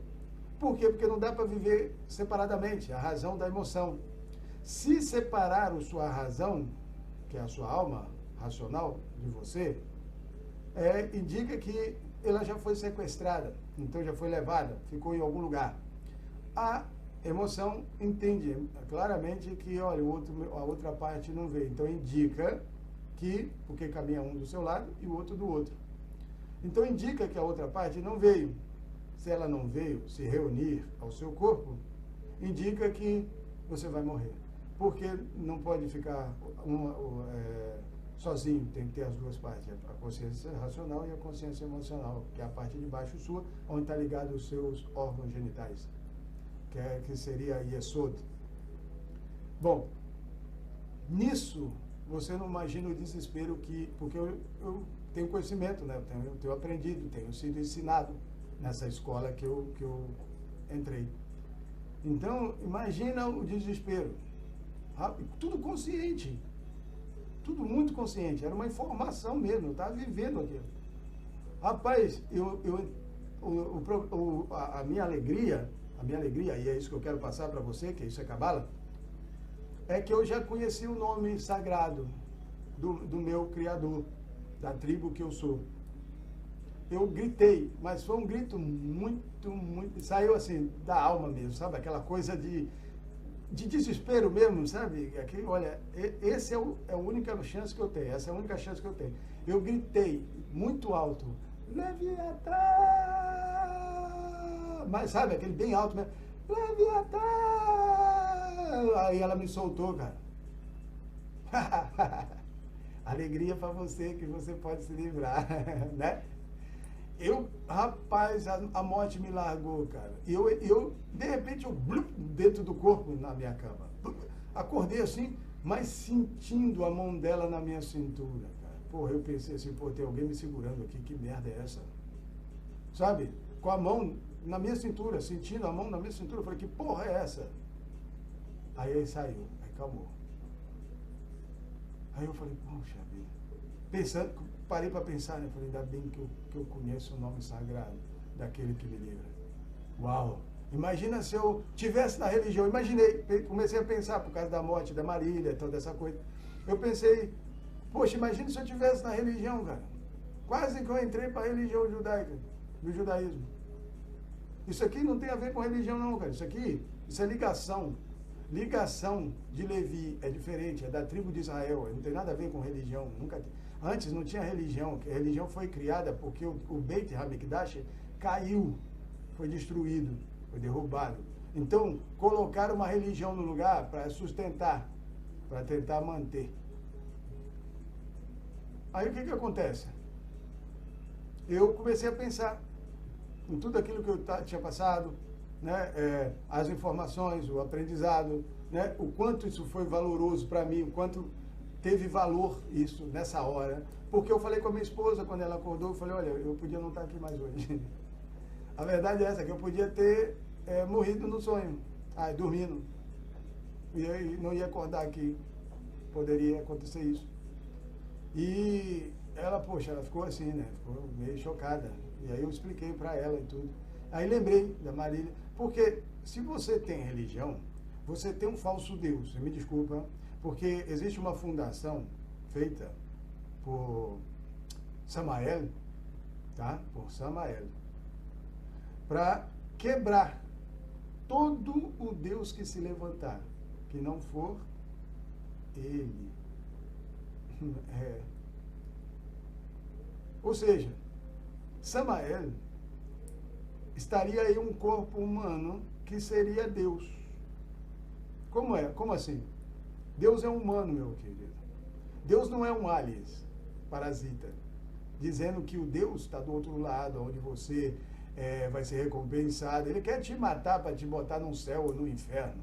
Por quê? Porque não dá para viver separadamente, a razão da emoção. Se separar a sua razão, que é a sua alma racional de você, indica que ela já foi sequestrada, então já foi levada, ficou em algum lugar. A emoção entende claramente que, olha, a outra parte não veio, então indica que, porque caminha um do seu lado e o outro do outro. Então indica que a outra parte não veio. Se ela não veio se reunir ao seu corpo, indica que você vai morrer. Porque não pode ficar sozinho, tem que ter as duas partes, a consciência racional e a consciência emocional, que é a parte de baixo sua, onde está ligado os seus órgãos genitais, que seria Yesod. Bom, nisso, você não imagina o desespero porque eu tenho conhecimento, né? Eu tenho aprendido, tenho sido ensinado nessa escola que eu entrei. Então, imagina o desespero. Tudo consciente. Tudo muito consciente. Era uma informação mesmo, eu estava vivendo aquilo. Rapaz, a minha alegria, e é isso que eu quero passar para você, que isso é Cabala, é que eu já conheci o nome sagrado do meu Criador, da tribo que eu sou. Eu gritei, mas foi um grito muito, saiu assim, da alma mesmo, sabe? Aquela coisa de desespero mesmo, sabe? Aqui, olha, essa é a única chance que eu tenho, essa é a única chance que eu tenho. Eu gritei muito alto, Leviatã! Mas sabe, aquele bem alto mesmo, Leviatã! Aí ela me soltou, cara. Alegria para você, que você pode se livrar, né? Rapaz, a morte me largou, cara. De repente, dentro do corpo, na minha cama. Acordei assim, mas sentindo a mão dela na minha cintura, cara. Porra, eu pensei assim, pô, tem alguém me segurando aqui, que merda é essa? Sabe? Com a mão na minha cintura, sentindo a mão na minha cintura, eu falei, que porra é essa? Aí ele saiu, aí calmou. Aí eu falei, poxa vida. Parei para pensar, né? Falei, ainda bem que eu conheço o nome sagrado daquele que me livra. Uau! Imagina se eu tivesse na religião, comecei a pensar por causa da morte da Marília, toda essa coisa. Eu pensei, poxa, imagina se eu tivesse na religião, cara. Quase que eu entrei para a religião judaica, do judaísmo. Isso aqui não tem a ver com religião não, cara. Isso é ligação. Ligação de Levi é diferente, é da tribo de Israel, não tem nada a ver com religião, nunca. Antes não tinha religião, a religião foi criada porque o Beit HaMikdash caiu, foi destruído, foi derrubado. Então, colocaram uma religião no lugar para sustentar, para tentar manter. Aí o que acontece? Eu comecei a pensar em tudo aquilo que eu tinha passado, né, as informações, o aprendizado, né, o quanto isso foi valoroso para mim, o quanto teve valor isso nessa hora, porque eu falei com a minha esposa quando ela acordou, eu falei, olha, eu podia não estar aqui mais hoje. A verdade é essa, que eu podia ter morrido no sonho, dormindo, e aí não ia acordar aqui, poderia acontecer isso. E ela, poxa, ela ficou assim, né, ficou meio chocada, e aí eu expliquei para ela e tudo. Aí lembrei da Marília, porque se você tem religião, você tem um falso Deus, você me desculpa, porque existe uma fundação feita por Samael, tá? Por Samael, para quebrar todo o Deus que se levantar, que não for ele. Ou seja, Samael estaria em um corpo humano que seria Deus. Como é? Como assim? Deus é humano, meu querido. Deus não é um aliens, parasita, dizendo que o Deus está do outro lado, onde você vai ser recompensado. Ele quer te matar para te botar no céu ou no inferno.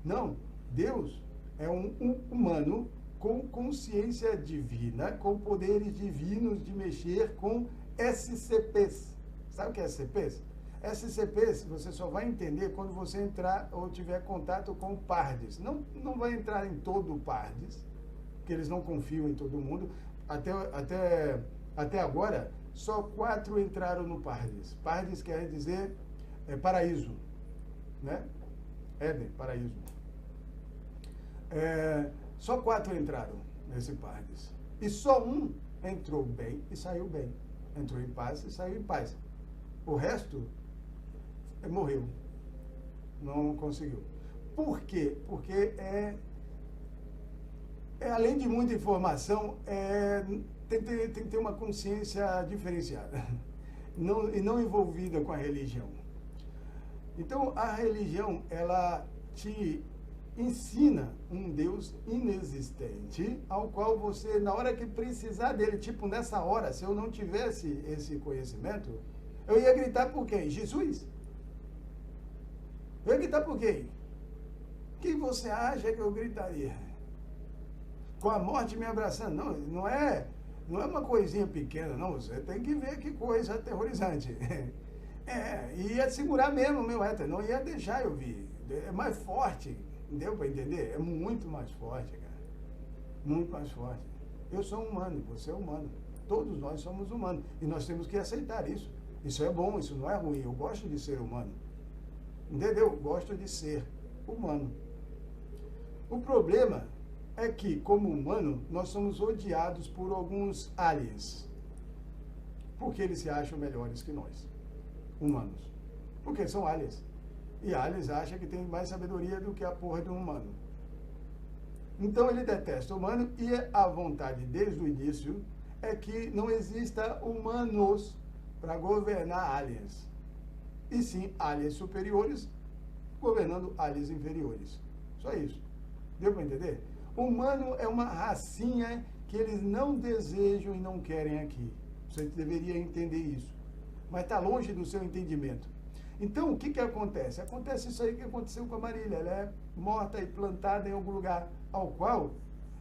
Não, Deus é um humano com consciência divina, com poderes divinos de mexer com SCPs. Sabe o que é SCPs? SCPs você só vai entender quando você entrar ou tiver contato com o Pardes. Não vai entrar em todo o Pardes, porque eles não confiam em todo mundo. Até agora, só 4 entraram no Pardes. Pardes quer dizer paraíso, né? Éden, paraíso. Só 4 entraram nesse Pardes. E só um entrou bem e saiu bem. Entrou em paz e saiu em paz. O resto morreu. Não conseguiu. Por quê? Porque além de muita informação, tem que ter uma consciência diferenciada. E não envolvida com a religião. Então, a religião, ela te ensina um Deus inexistente, ao qual você, na hora que precisar dele, tipo nessa hora, se eu não tivesse esse conhecimento, eu ia gritar por quem? Jesus? Eu ia gritar por quem? Quem você acha que eu gritaria? Com a morte me abraçando? Não é uma coisinha pequena, não. Você tem que ver que coisa aterrorizante. Ia segurar mesmo o meu éter, não ia deixar eu vir. É mais forte. Deu para entender? É muito mais forte, cara. Muito mais forte. Eu sou humano, você é humano. Todos nós somos humanos. E nós temos que aceitar isso. Isso é bom, isso não é ruim. Eu gosto de ser humano. Entendeu? Gosto de ser humano. O problema é que, como humano, nós somos odiados por alguns aliens. Porque eles se acham melhores que nós, humanos. Porque são aliens. E aliens acham que tem mais sabedoria do que a porra de um humano. Então ele detesta o humano e a vontade desde o início é que não exista humanos para governar aliens. E sim aliens superiores governando aliens inferiores. Só isso. Deu para entender? O humano é uma racinha que eles não desejam e não querem aqui. Você deveria entender isso. Mas está longe do seu entendimento. Então, o que acontece? Acontece isso aí que aconteceu com a Marília. Ela é morta e plantada em algum lugar, ao qual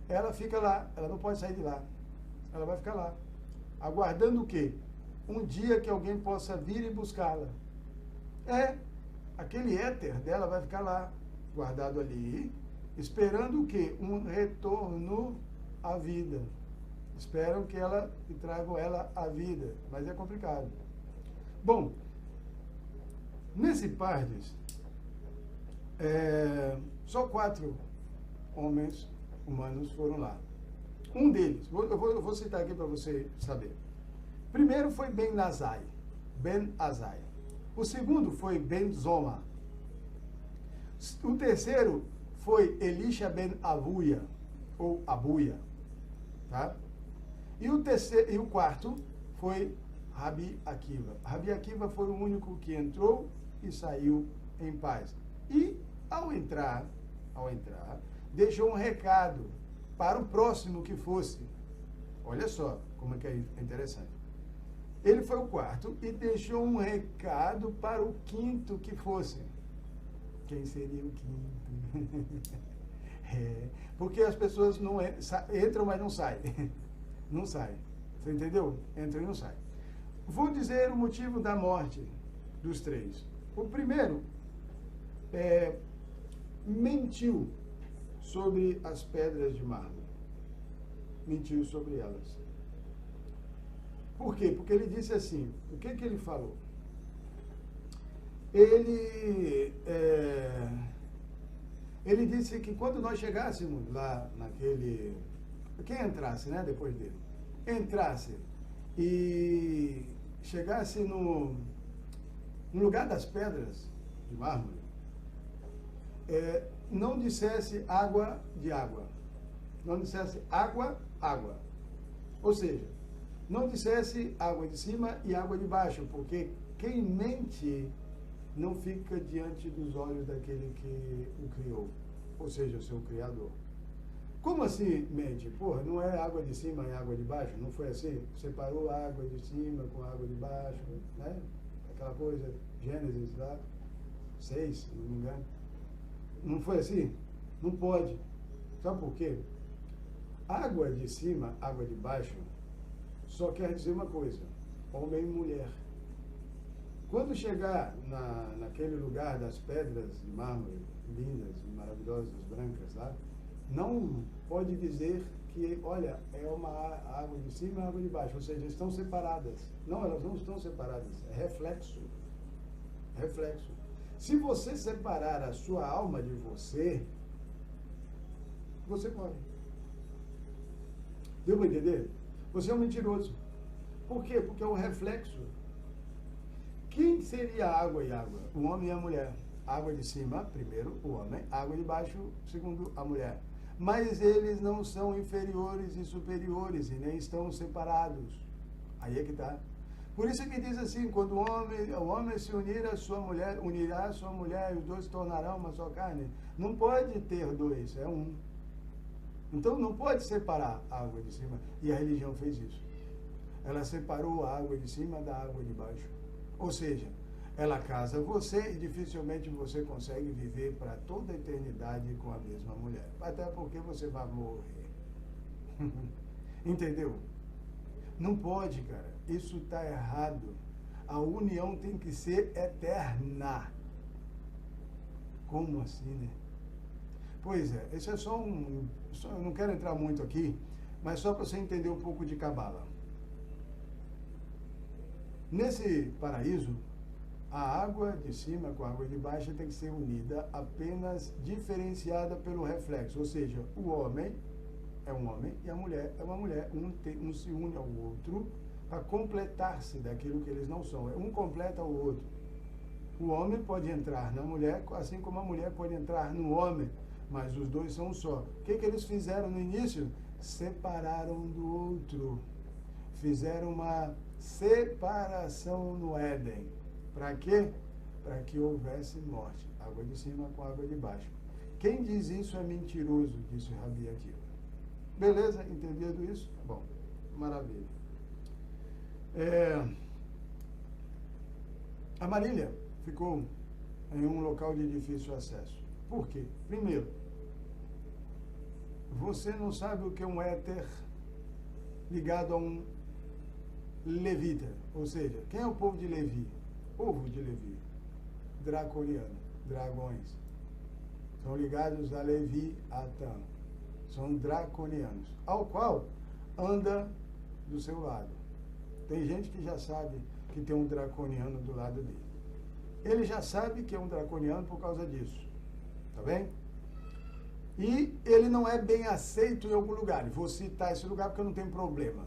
ela fica lá. Ela não pode sair de lá. Ela vai ficar lá. Aguardando o quê? Um dia que alguém possa vir e buscá-la. Aquele éter dela vai ficar lá, guardado ali, esperando o quê? Um retorno à vida. Esperam que tragam ela à vida. Mas é complicado. Bom, nesse Pardes, só 4 homens humanos foram lá. Um deles, eu vou citar aqui para você saber. Primeiro foi Ben Azai. O segundo foi Ben Zoma. O terceiro foi Elisha Ben Abuia, ou Abuia. Tá? E o quarto foi Rabi Akiva. Rabi Akiva foi o único que entrou e saiu em paz. E, ao entrar, deixou um recado para o próximo que fosse. Olha só como é que é interessante. Ele foi o quarto e deixou um recado para o quinto que fosse. Quem seria o quinto? Porque as pessoas não entram, mas não saem. Não saem. Você entendeu? Entra e não sai. Vou dizer o motivo da morte dos três. O primeiro mentiu sobre as pedras de mármore. Mentiu sobre elas. Por quê? Porque ele disse assim, o que ele falou? Ele disse que quando nós chegássemos lá naquele... Quem entrasse, né, depois dele? Entrasse e chegasse no lugar das pedras de mármore, não dissesse água de água. Não dissesse água, água. Ou seja, não dissesse água de cima e água de baixo, porque quem mente não fica diante dos olhos daquele que o criou, ou seja, o seu Criador. Como assim mente? Porra, não é água de cima e água de baixo? Não foi assim? Separou a água de cima com a água de baixo, né? Aquela coisa, Gênesis lá, 6, se não me engano. Não foi assim? Não pode. Sabe por quê? Água de cima, água de baixo, só quer dizer uma coisa, homem e mulher. Quando chegar naquele lugar das pedras de mármore, lindas, maravilhosas, brancas lá, não pode dizer que, olha, é uma água de cima e água de baixo, ou seja, estão separadas. Não, elas não estão separadas, é reflexo. Reflexo. Se você separar a sua alma de você, você morre. Deu para entender? Você é um mentiroso. Por quê? Porque é um reflexo. Quem seria água e água? O homem e a mulher. Água de cima, primeiro, o homem. Água de baixo, segundo, a mulher. Mas eles não são inferiores e superiores, e nem estão separados. Aí é que está. Por isso que diz assim, quando o homem se unir a sua mulher, unirá a sua mulher, e os dois se tornarão uma só carne. Não pode ter dois, é um. Então não pode separar a água de cima. E a religião fez isso. Ela separou a água de cima da água de baixo. Ou seja, ela casa você e dificilmente você consegue viver para toda a eternidade com a mesma mulher. Até porque você vai morrer. Entendeu? Não pode, cara. Isso está errado. A união tem que ser eterna. Como assim, né? Pois é, esse é só eu não quero entrar muito aqui, mas só para você entender um pouco de Cabala. Nesse paraíso, a água de cima com a água de baixo tem que ser unida, apenas diferenciada pelo reflexo. Ou seja, o homem é um homem e a mulher é uma mulher. Um se une ao outro para completar-se daquilo que eles não são. Um completa o outro. O homem pode entrar na mulher, assim como a mulher pode entrar no homem, mas os dois são um só. O que eles fizeram no início? Separaram um do outro. Fizeram uma separação no Éden. Para quê? Para que houvesse morte. Água de cima com água de baixo. Quem diz isso é mentiroso, disse Rabi Akiva. Beleza? Entendido isso? Bom, maravilha. A Marília ficou em um local de difícil acesso. Por quê? Primeiro, você não sabe o que é um éter ligado a um levita. Ou seja, quem é o povo de Levi? Povo de Levi. Draconiano. Dragões. São ligados a Levi, Atã. São draconianos. Ao qual anda do seu lado. Tem gente que já sabe que tem um draconiano do lado dele. Ele já sabe que é um draconiano por causa disso. Tá bem? E ele não é bem aceito em algum lugar. E vou citar esse lugar porque eu não tenho problema.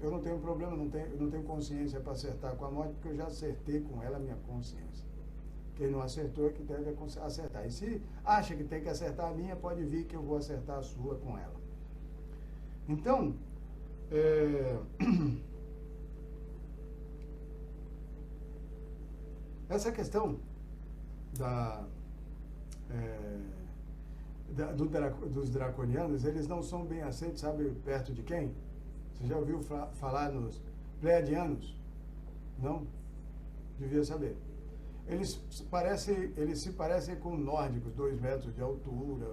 Eu não tenho problema, não tenho consciência para acertar com a morte, porque eu já acertei com ela a minha consciência. Quem não acertou é que deve acertar. E se acha que tem que acertar a minha, pode vir que eu vou acertar a sua com ela. Então, essa questão dos draconianos, eles não são bem aceitos, sabe perto de quem? Você já ouviu falar nos pleiadianos? Não? Devia saber. eles se parecem com nórdicos, 2 metros de altura,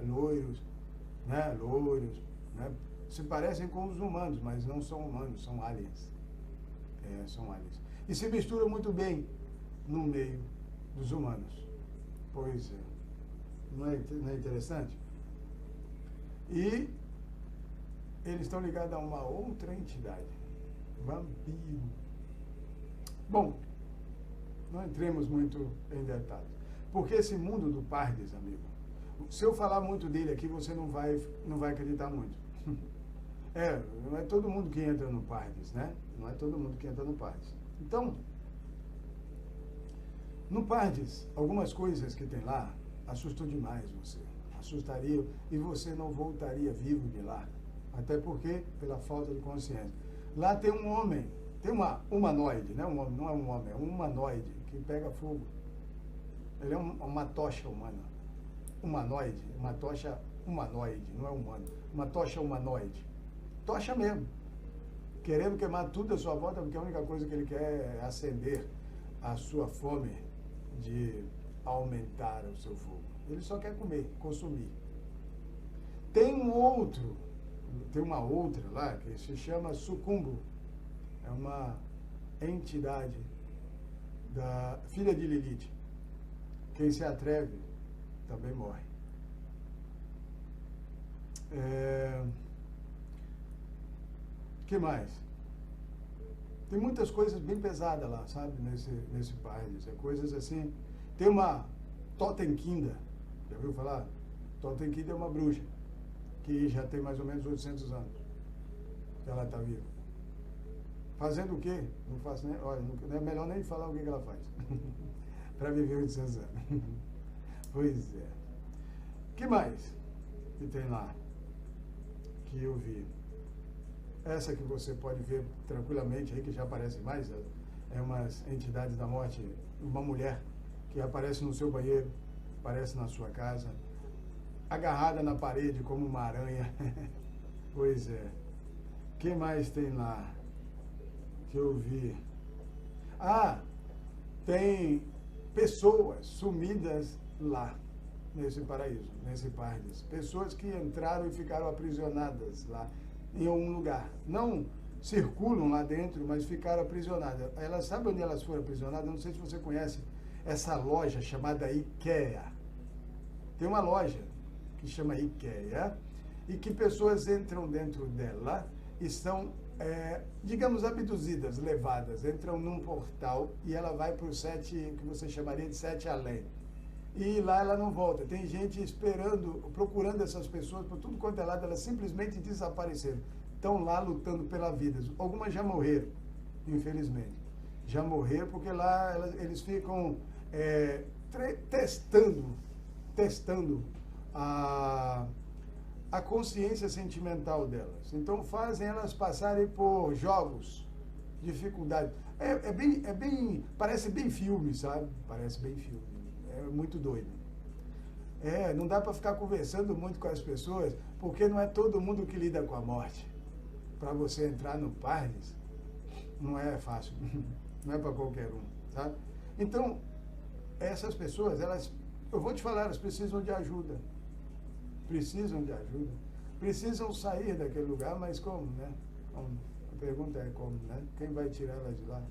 loiros, né? Loiros, né? Se parecem com os humanos, mas não são humanos, são aliens. São aliens. E se misturam muito bem no meio dos humanos. Pois é. Não é interessante? E eles estão ligados a uma outra entidade. Vampiro. Bom, não entremos muito em detalhes. Porque esse mundo do Pardes, amigo, se eu falar muito dele aqui, você não vai acreditar muito. Não é todo mundo que entra no Pardes, né? Não é todo mundo que entra no Pardes. Então, no Pardes, algumas coisas que tem lá assustam demais você. Assustariam e você não voltaria vivo de lá. Até porque, pela falta de consciência. Lá tem um homem, tem uma humanoide, né? Um homem, não é um homem, é um humanoide que pega fogo. Ele é uma tocha humana. Humanoide, uma tocha humanoide, não é humano. Uma tocha humanoide. Tocha mesmo. Querendo queimar tudo à sua volta, porque a única coisa que ele quer é acender a sua fome de aumentar o seu fogo. Ele só quer comer, consumir. Tem uma outra lá que se chama Sucumbo. É uma entidade da filha de Lilith. Quem se atreve também morre. Que mais? Tem muitas coisas bem pesadas lá, sabe? Nesse país. Coisas assim. Tem uma Totenquinda. Já ouviu falar? Totenquinda é uma bruxa que já tem mais ou menos 800 anos que ela está viva. Fazendo o quê? Não faço nem... Olha, não é melhor nem falar o que ela faz. Para viver 800 anos. Pois é. Que mais que tem lá? Que eu vi. Essa que você pode ver tranquilamente aí, que já aparece mais, é umas entidades da morte, uma mulher que aparece no seu banheiro, aparece na sua casa, agarrada na parede como uma aranha. Pois é. Que mais tem lá que eu vi? Tem pessoas sumidas lá, nesse paraíso, nesse Pardes. Pessoas que entraram e ficaram aprisionadas lá, em algum lugar. Não circulam lá dentro, mas ficaram aprisionadas. Elas sabem onde elas foram aprisionadas? Não sei se você conhece essa loja chamada IKEA. Tem uma loja que chama IKEA e que pessoas entram dentro dela e são, digamos, abduzidas, levadas. Entram num portal e ela vai para o 7, que você chamaria de 7 além. E lá ela não volta. Tem gente procurando essas pessoas por tudo quanto é lado, elas simplesmente desapareceram. Estão lá lutando pela vida. Algumas já morreram, infelizmente. Já morreram porque lá eles ficam testando a consciência sentimental delas. Então fazem elas passarem por jogos, dificuldades. Parece bem filme, sabe? Parece bem filme. É muito doido. Não dá para ficar conversando muito com as pessoas, porque não é todo mundo que lida com a morte. Para você entrar no Pardes, não é fácil. Não é para qualquer um, tá? Então, essas pessoas, eu vou te falar, elas precisam de ajuda. Precisam de ajuda. Precisam sair daquele lugar, mas como, né? A pergunta é como, né? Quem vai tirar elas de lá?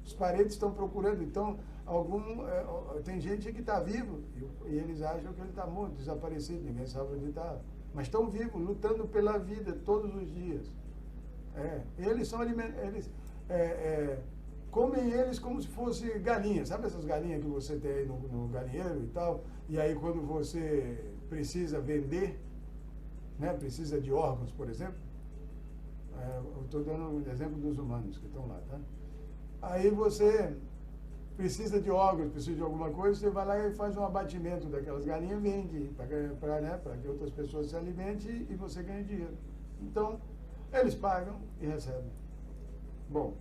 Os parentes estão procurando, então, tem gente que está vivo e eles acham que ele está morto, desaparecido, ninguém sabe onde está. Mas estão vivos, lutando pela vida todos os dias. Eles são alimentados, comem eles como se fosse galinha. Sabe essas galinhas que você tem aí no galinheiro e tal? E aí quando você precisa vender, né, precisa de órgãos, por exemplo, eu estou dando um exemplo dos humanos que estão lá, tá? Aí você precisa de órgãos, precisa de alguma coisa, você vai lá e faz um abatimento daquelas galinhas e vende para que outras pessoas se alimentem e você ganhe dinheiro. Então, eles pagam e recebem. Bom,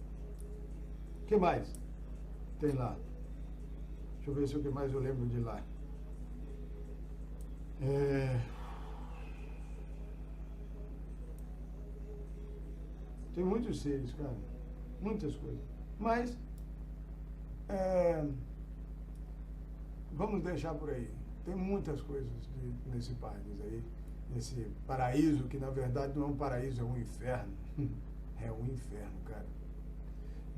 o que mais tem lá? Deixa eu ver se o que mais eu lembro de lá. Tem muitos seres, cara. Muitas coisas. Mas Vamos deixar por aí. Tem muitas coisas nesse país aí, nesse paraíso, que na verdade não é um paraíso, é um inferno. É um inferno, cara.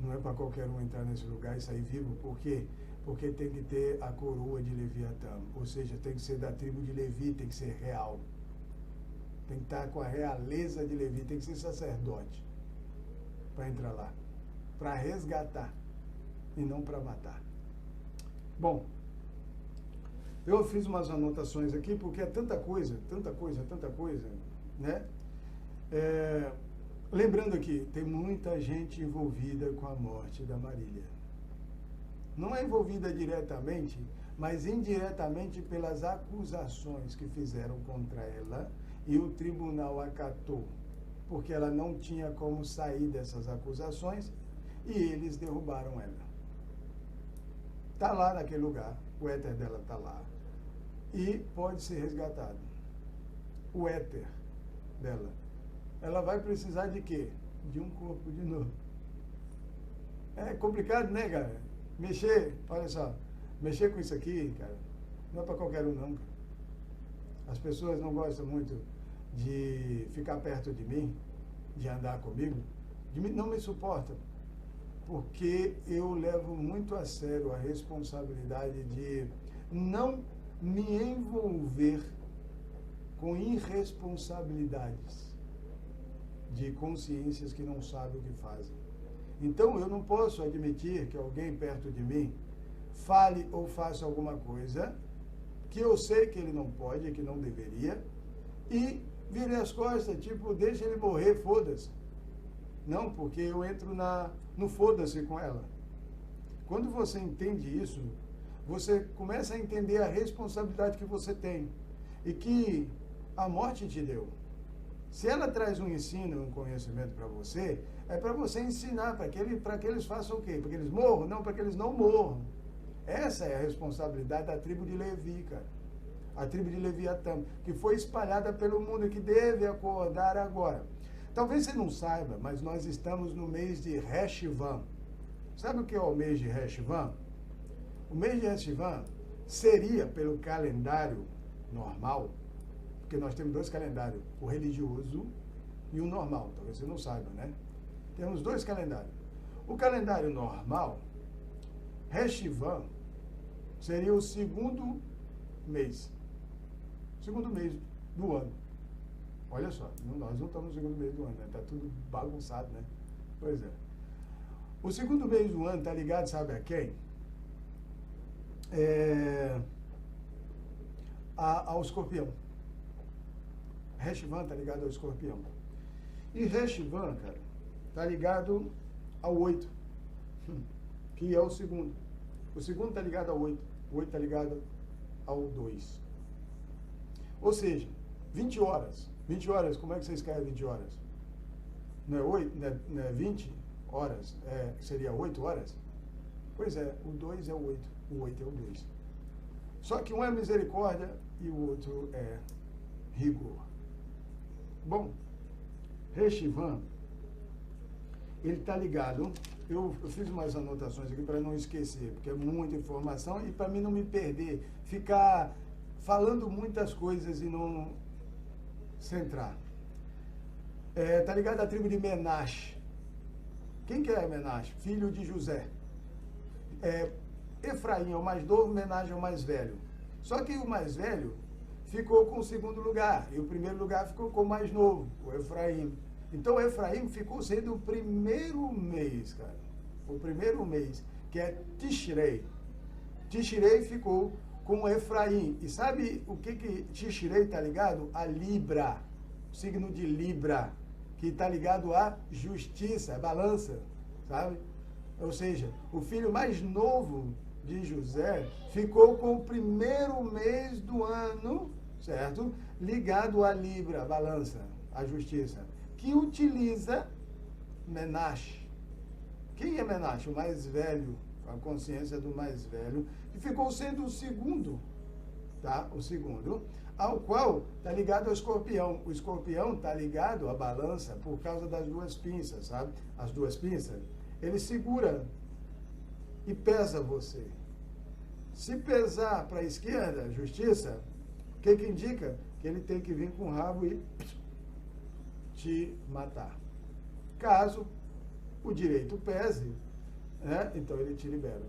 Não é para qualquer um entrar nesse lugar e sair vivo, por quê? Porque tem que ter a coroa de Leviatã, ou seja, tem que ser da tribo de Levi, tem que ser real. Tem que estar com a realeza de Levi, tem que ser sacerdote para entrar lá, para resgatar e não para matar. Bom, eu fiz umas anotações aqui porque é tanta coisa, né? Lembrando aqui, tem muita gente envolvida com a morte da Marília. Não é envolvida diretamente, mas indiretamente pelas acusações que fizeram contra ela e o tribunal acatou, porque ela não tinha como sair dessas acusações e eles derrubaram ela. Está lá naquele lugar, o éter dela está lá e pode ser resgatado. O éter dela. Ela vai precisar de quê? De um corpo de novo. É complicado, né, cara? Mexer, olha só, mexer com isso aqui, cara, não é para qualquer um, não, cara. As pessoas não gostam muito de ficar perto de mim, de andar comigo, não me suportam, porque eu levo muito a sério a responsabilidade de não me envolver com irresponsabilidades de consciências que não sabem o que fazem. Então, eu não posso admitir que alguém perto de mim fale ou faça alguma coisa que eu sei que ele não pode, que não deveria, e vire as costas, tipo, deixa ele morrer, foda-se. Não, porque eu entro no foda-se com ela. Quando você entende isso, você começa a entender a responsabilidade que você tem e que a morte te deu. Se ela traz um ensino, um conhecimento para você, é para você ensinar, para que eles façam o quê? Para que eles morram? Não, para que eles não morram. Essa é a responsabilidade da tribo de Levi, cara. A tribo de Leviatã, que foi espalhada pelo mundo e que deve acordar agora. Talvez você não saiba, mas nós estamos no mês de Reshvan. Sabe o que é o mês de Reshvan? O mês de Reshvan seria, pelo calendário normal, porque nós temos dois calendários, o religioso e o normal, talvez você não saiba, né? Temos dois calendários. O calendário normal, Reshvan, seria o segundo mês do ano. Olha só, nós não estamos no segundo mês do ano, né? Está tudo bagunçado, né? Pois é. O segundo mês do ano está ligado, sabe a quem? Ao escorpião. Reshvan está ligado ao escorpião. E Reshvan, cara, está ligado ao 8, que é o segundo. O segundo está ligado ao 8. O 8 está ligado ao 2. Ou seja, 20 horas. 20 horas, como é que você escreve 20 horas? Não é 8, não é 20 horas? Seria 8 horas? Pois é, o 2 é o 8. O 8 é o 2. Só que um é misericórdia e o outro é rigor. Bom, Reshvan, ele está ligado, eu fiz umas anotações aqui para não esquecer, porque é muita informação e para mim não me perder, ficar falando muitas coisas e não centrar. Está ligado à tribo de Menache. Quem que é Menache? Filho de José. Efraim é o mais novo, Menache é o mais velho. Só que o mais velho ficou com o segundo lugar, e o primeiro lugar ficou com o mais novo, o Efraim. Então, o Efraim ficou sendo o primeiro mês, cara. O primeiro mês, que é Tishrei. Tishrei ficou com o Efraim. E sabe o que Tishrei está ligado? A Libra, o signo de Libra, que está ligado à justiça, à balança, sabe? Ou seja, o filho mais novo de José ficou com o primeiro mês do ano, certo? Ligado à Libra, a balança, a justiça, que utiliza Menache. Quem é Menache? O mais velho, a consciência do mais velho, que ficou sendo o segundo, tá? O segundo, ao qual está ligado ao escorpião. O escorpião está ligado à balança por causa das duas pinças, sabe? As duas pinças, ele segura e pesa você. Se pesar para a esquerda, justiça, o que indica? Que ele tem que vir com o rabo e te matar. Caso o direito pese, né, então ele te libera.